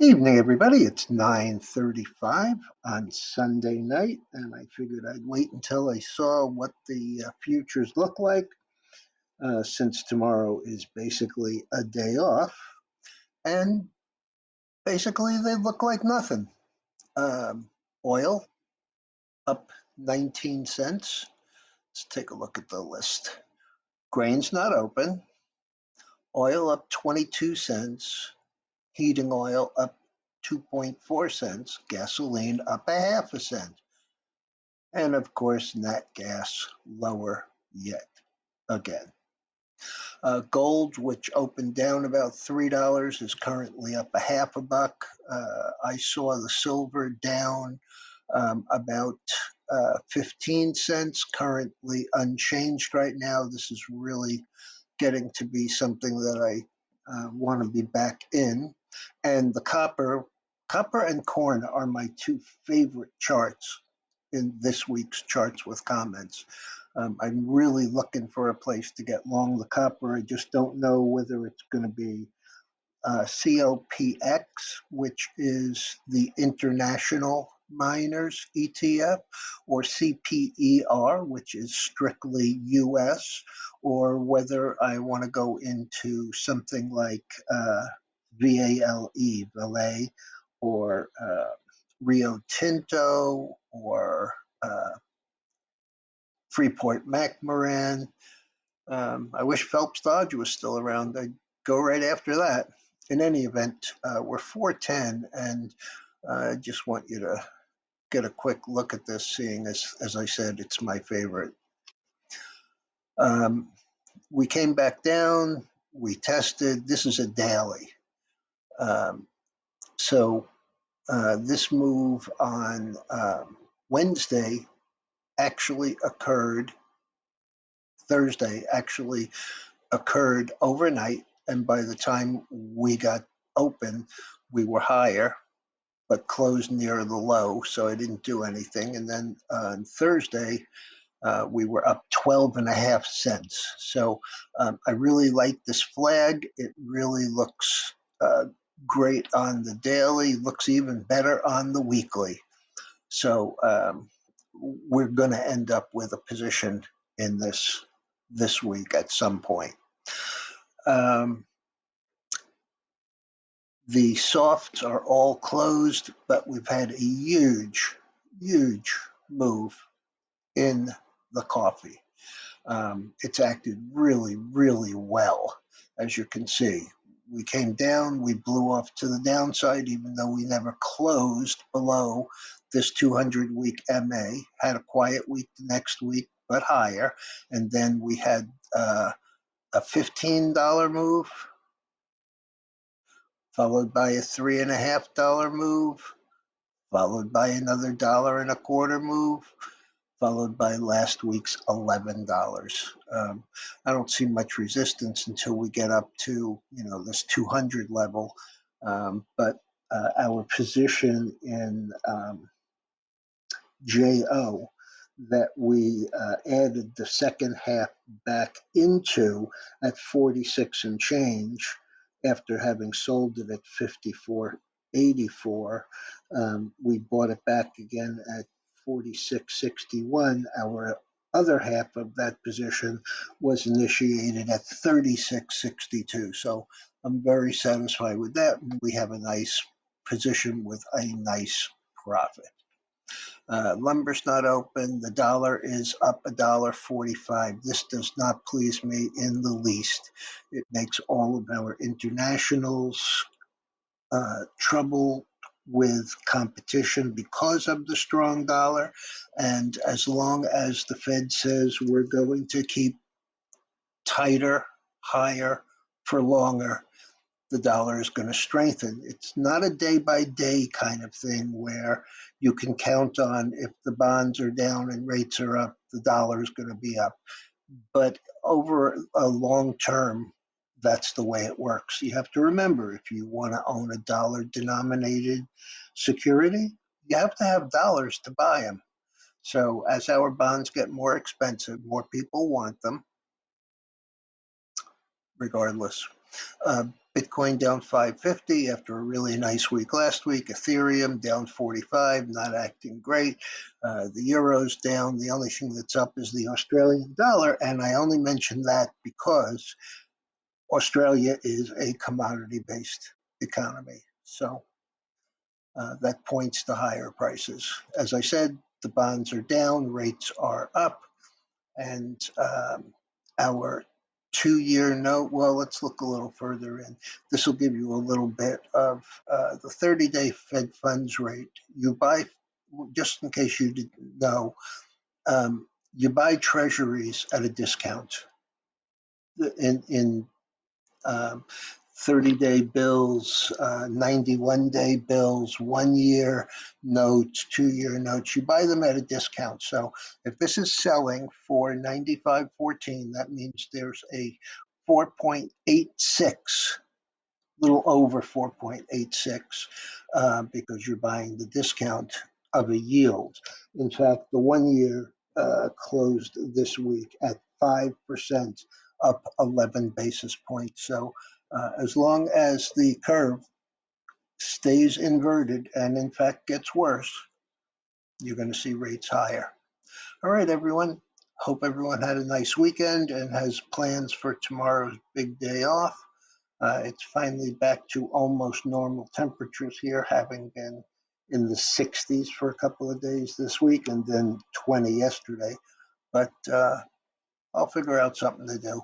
Evening, everybody. It's 9:35 on Sunday night, and I figured I'd wait until I saw what the futures look like, since tomorrow is basically a day off, and basically they look like nothing. Oil up 19 cents. Let's take a look at the list. Grain's not open. Oil up 22 cents. Heating oil up 2.4 cents. Gasoline up a half a cent. And of course, nat gas lower yet again. Gold, which opened down about $3, is currently up a half a buck. I saw the silver down about 15 cents, currently unchanged right now. This is really getting to be something that I want to be back in. And the copper and corn are my two favorite charts in this week's charts with comments. I'm really looking for a place to get long the copper. I just don't know whether it's going to be COPX, which is the International Miners ETF, or CPER, which is strictly US, or whether I want to go into something like VALE, Valet, or Rio Tinto, or Freeport McMoran. I wish Phelps Dodge was still around. I'd go right after that. In any event, we're 410, and I just want you to get a quick look at this, seeing as I said, it's my favorite. Um, we came back down, we tested. This is a daily. Um, so this move on Wednesday actually occurred, Thursday actually occurred overnight, and by the time we got open, we were higher, but closed near the low, so I didn't do anything. And then on Thursday, we were up 12 and a half cents. So I really like this flag. It really looks great on the daily, looks even better on the weekly. So we're going to end up with a position in this week at some point. Um, the softs are all closed, but we've had a huge, huge move in the coffee. It's acted really, really well, as you can see. We came down, we blew off to the downside, even though we never closed below this 200-week MA. Had a quiet week the next week, but higher. And then we had a $15 move, followed by a $3.50 move, followed by another $1.25 move, followed by last week's $11. I don't see much resistance until we get up to this 200 level, but our position in JO that we added the second half back into at 46 and change after having sold it at 54.84. We bought it back again at 46.61. Our other half of that position was initiated at 36.62. So I'm very satisfied with that. We have a nice position with a nice profit. Lumber's not open. The dollar is up $1.45. This does not please me in the least. It makes all of our internationals trouble with competition because of the strong dollar. And as long as the Fed says we're going to keep tighter, higher for longer, the dollar is going to strengthen. It's not a day by day kind of thing where you can count on if the bonds are down and rates are up, the dollar is going to be up. But over a long term, that's the way it works. You have to remember, if you want to own a dollar denominated security, you have to have dollars to buy them. So as our bonds get more expensive, more people want them, regardless. Bitcoin down 550 after a really nice week last week. Ethereum down 45, not acting great. The euro's down. The only thing that's up is the Australian dollar, and I only mention that because Australia is a commodity-based economy. So that points to higher prices. As I said, the bonds are down, rates are up, and our 2-year note, well, let's look a little further in. This will give you a little bit of the 30-day Fed funds rate. You buy, just in case you didn't know, you buy treasuries at a discount. In um, 30-day bills, 91-day bills, 1-year notes, 2-year notes. You buy them at a discount. So if this is selling for 95.14, that means there's a 4.86, little over 4.86, because you're buying the discount of a yield. In fact, the 1-year closed this week at 5%, up 11 basis points. So as long as the curve stays inverted and in fact gets worse, you're going to see rates higher. All right, everyone. Hope everyone had a nice weekend and has plans for tomorrow's big day off. It's finally back to almost normal temperatures here, having been in the 60s for a couple of days this week and then 20 yesterday. But I'll figure out something to do.